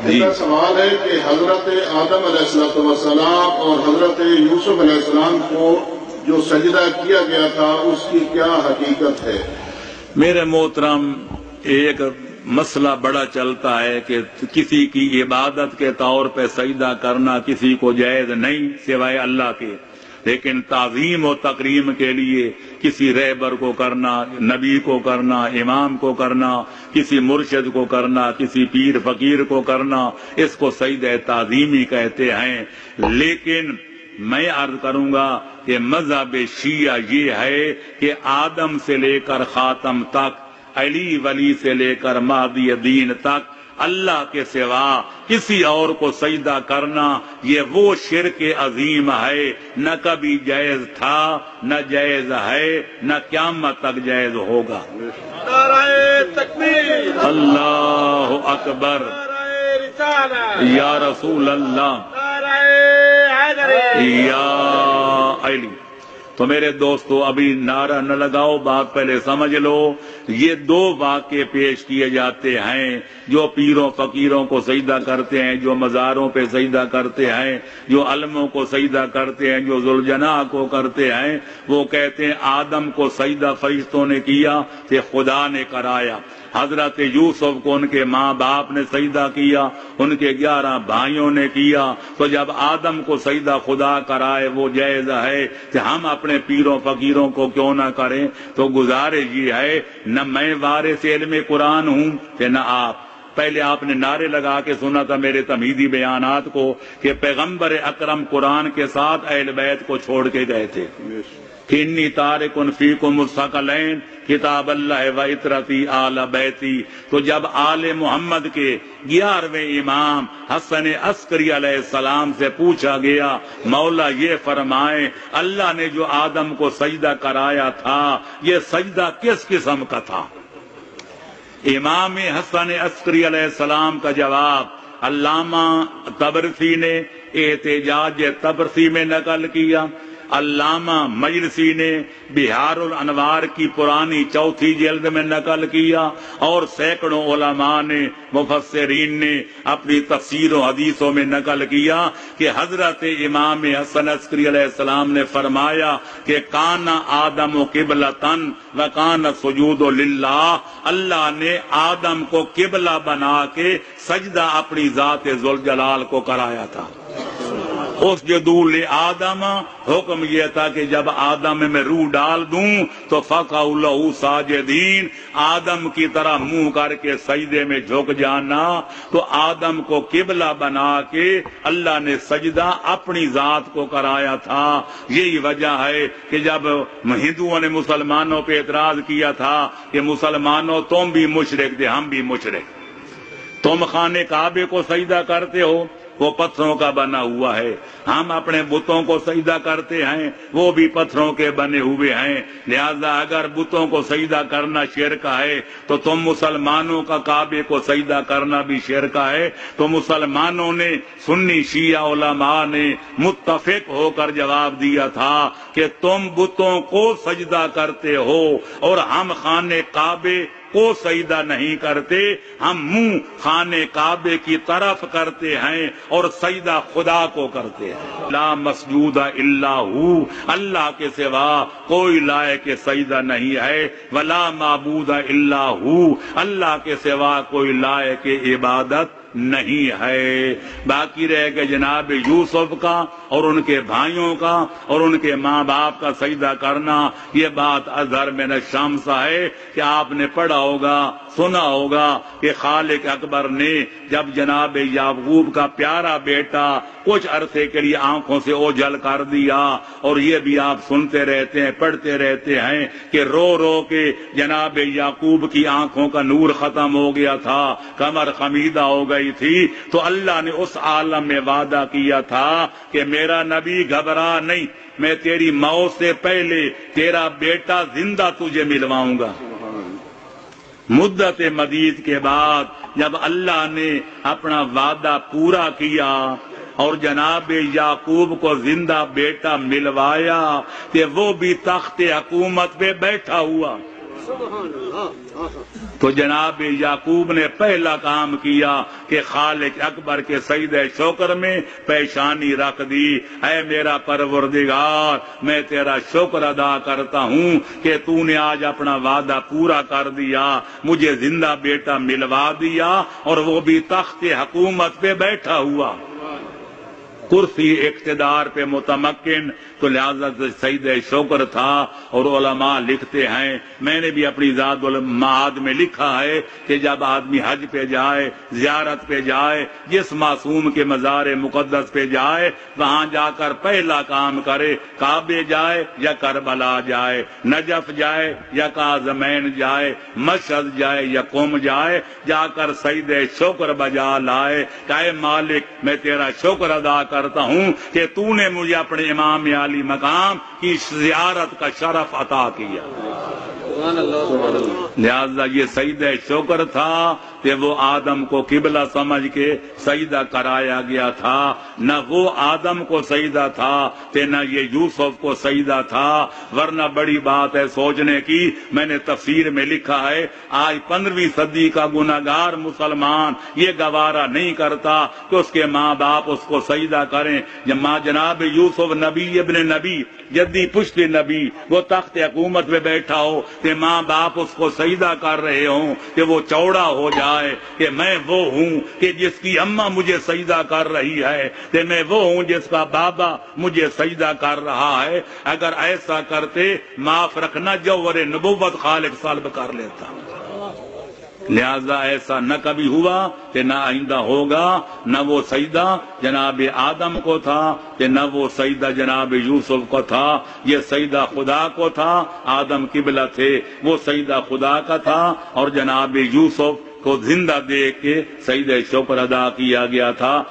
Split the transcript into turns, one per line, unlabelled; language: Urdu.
میرا سوال ہے کہ حضرت آدم علیہ السلام اور حضرت یوسف علیہ السلام کو جو سجدہ کیا گیا تھا اس کی کیا حقیقت ہے؟
میرے محترم، ایک مسئلہ بڑا چلتا ہے کہ کسی کی عبادت کے طور پہ سجدہ کرنا کسی کو جائز نہیں سوائے اللہ کے، لیکن تعظیم و تکریم کے لیے کسی رہبر کو کرنا، نبی کو کرنا، امام کو کرنا، کسی مرشد کو کرنا، کسی پیر فقیر کو کرنا، اس کو سجدہ تعظیمی کہتے ہیں۔ لیکن میں عرض کروں گا کہ مذہب شیعہ یہ ہے کہ آدم سے لے کر خاتم تک، علی ولی سے لے کر مہدی دین تک، اللہ کے سوا کسی اور کو سجدہ کرنا یہ وہ شرک عظیم ہے، نہ کبھی جائز تھا، نہ جائز ہے، نہ قیامت تک جائز ہوگا۔
نعرہ تکبیر،
اللہ اکبر،
نعرہ رسالہ،
یا رسول اللہ،
نعرہ حیدری،
یا علی۔ تو میرے دوستو ابھی نعرہ نہ لگاؤ، بات پہلے سمجھ لو۔ یہ دو واقعے پیش کیے جاتے ہیں، جو پیروں فقیروں کو سجدہ کرتے ہیں، جو مزاروں پہ سجدہ کرتے ہیں، جو علموں کو سجدہ کرتے ہیں، جو ذوالجناح کو کرتے ہیں، وہ کہتے ہیں آدم کو سجدہ فرشتوں نے کیا کہ خدا نے کرایا، حضرت یوسف کو ان کے ماں باپ نے سجدہ کیا، ان کے 11 بھائیوں نے کیا، تو جب آدم کو سجدہ خدا کرائے وہ جائز ہے کہ ہم اپنے پیروں فقیروں کو کیوں نہ کریں؟ تو گزارش یہ ہے، نہ میں وارث علم قرآن ہوں کہ نہ آپ۔ پہلے آپ نے نعرے لگا کے سنا تھا میرے تمہیدی بیانات کو کہ پیغمبر اکرم قرآن کے ساتھ اہل بیت کو چھوڑ کے گئے تھے کہ انی تارکن فیکم الثقلین کتاب اللہ و اطرتی آل بیتی۔ تو جب آل محمد کے 11ویں امام حسن عسکری علیہ السلام سے پوچھا گیا مولا یہ فرمائیں اللہ نے جو آدم کو سجدہ کرایا تھا یہ سجدہ کس قسم کا تھا؟ امام حسن عسکری علیہ السلام کا جواب علامہ طبرسی نے احتجاج طبرسی میں نقل کیا، علامہ مجلسی نے بہار الانوار کی پرانی 4 جلد میں نقل کیا، اور سینکڑوں علماء نے مفسرین نے اپنی تفسیر و حدیثوں میں نقل کیا کہ حضرت امام حسن عسکری علیہ السلام نے فرمایا کہ کان آدم قبلتن و کان سجود للہ، اللہ نے آدم کو قبلہ بنا کے سجدہ اپنی ذات ذوالجلال کو کرایا تھا۔ اس جدول آدم حکم یہ تھا کہ جب آدم میں روح ڈال دوں تو فقعوا لہ ساجدین، آدم کی طرح منہ کر کے سجدے میں جھک جانا۔ تو آدم کو قبلہ بنا کے اللہ نے سجدہ اپنی ذات کو کرایا تھا۔ یہی وجہ ہے کہ جب ہندوؤں نے مسلمانوں پہ اعتراض کیا تھا کہ مسلمانوں تم بھی مشرک تھے ہم بھی مشرک، تم خانہ کعبے کو سجدہ کرتے ہو وہ پتھروں کا بنا ہوا ہے، ہم اپنے بتوں کو سجدہ کرتے ہیں وہ بھی پتھروں کے بنے ہوئے ہیں، لہذا اگر بتوں کو سجدہ کرنا شرک ہے تو تم مسلمانوں کا کعبے کو سجدہ کرنا بھی شرک ہے۔ تو مسلمانوں نے سنی شیعہ علماء نے متفق ہو کر جواب دیا تھا کہ تم بتوں کو سجدہ کرتے ہو اور ہم خانہ کعبے کو سجدہ نہیں کرتے، ہم منہ خانہ کعبے کی طرف کرتے ہیں اور سجدہ خدا کو کرتے ہیں۔ لا مسجود الا ہو، اللہ کے سوا کوئی لائق سجدہ نہیں ہے، ولا معبود الا ہو، اللہ کے سوا کوئی لائق عبادت نہیں ہے۔ باقی رہ گئے جناب یوسف کا اور ان کے بھائیوں کا اور ان کے ماں باپ کا سجدہ کرنا، یہ بات ازہر من الشمس ہے کہ آپ نے پڑھا ہوگا سنا ہوگا کہ خالق اکبر نے جب جناب یعقوب کا پیارا بیٹا کچھ عرصے کے لیے آنکھوں سے اوجھل کر دیا، اور یہ بھی آپ سنتے رہتے ہیں پڑھتے رہتے ہیں کہ رو رو کے جناب یعقوب کی آنکھوں کا نور ختم ہو گیا تھا، کمر خمیدہ ہو گئی تھی، تو اللہ نے اس عالم میں وعدہ کیا تھا کہ میرا نبی گھبرا نہیں، میں تیری موت سے پہلے تیرا بیٹا زندہ تجھے ملواؤں گا۔ مدت مدید کے بعد جب اللہ نے اپنا وعدہ پورا کیا اور جناب یعقوب کو زندہ بیٹا ملوایا کہ وہ بھی تخت حکومت پہ بیٹھا ہوا، تو جناب یعقوب نے پہلا کام کیا کہ خالق اکبر کے سجدہ شکر میں پیشانی رکھ دی. اے میرا پروردگار، میں تیرا شکر ادا کرتا ہوں کہ تو نے آج اپنا وعدہ پورا کر دیا، مجھے زندہ بیٹا ملوا دیا، اور وہ بھی تخت حکومت پہ بیٹھا ہوا، کرسی اقتدار پہ متمکن. تو لہذا سجدہ شکر تھا. اور علماء لکھتے ہیں، میں نے بھی اپنی ذات المعاد میں لکھا ہے کہ جب آدمی حج پہ جائے، زیارت پہ جائے، جس معصوم کے مزار مقدس پہ جائے، وہاں جا کر پہلا کام کرے، کعبے جائے یا کربلا جائے، نجف جائے یا کاظمین جائے، مشہد جائے یا قم جائے، جا کر سجدہ شکر بجا لائے کہ اے مالک، میں تیرا شکر ادا کرتا ہوں کہ تو نے مجھے اپنے امام عالی مقام کی زیارت کا شرف عطا کیا. لہذا یہ سجدہ شکر تھا کہ وہ آدم کو قبلہ سمجھ کے سجدہ کرایا گیا تھا. نہ وہ آدم کو سجدہ تھا کہ نہ یہ یوسف کو سجدہ تھا. ورنہ بڑی بات ہے سوچنے کی، میں نے تفسیر میں لکھا ہے، آج 15ویں صدی کا گناہگار مسلمان یہ گوارا نہیں کرتا کہ اس کے ماں باپ اس کو سجدہ کریں. جناب یوسف نبی ابن نبی، جدی پشت نبی، وہ تخت حکومت میں بیٹھا ہو کہ ماں باپ اس کو سجدہ کر رہے ہوں کہ وہ چوڑا ہو جائے کہ میں وہ ہوں کہ جس کی اماں مجھے سجدہ کر رہی ہے، کہ میں وہ ہوں جس کا بابا مجھے سجدہ کر رہا ہے. اگر ایسا کرتے معاف رکھنا جوہر نبوت خالق سلب کر لیتا. لہذا ایسا نہ کبھی ہوا کہ نہ آئندہ ہوگا. نہ وہ سجدہ جناب آدم کو تھا کہ نہ وہ سجدہ جناب یوسف کو تھا. یہ سجدہ خدا کو تھا. آدم قبلہ تھے، وہ سجدہ خدا کا تھا، اور جناب یوسف کو زندہ دیکھ کے سجدہ شکر ادا کیا گیا تھا.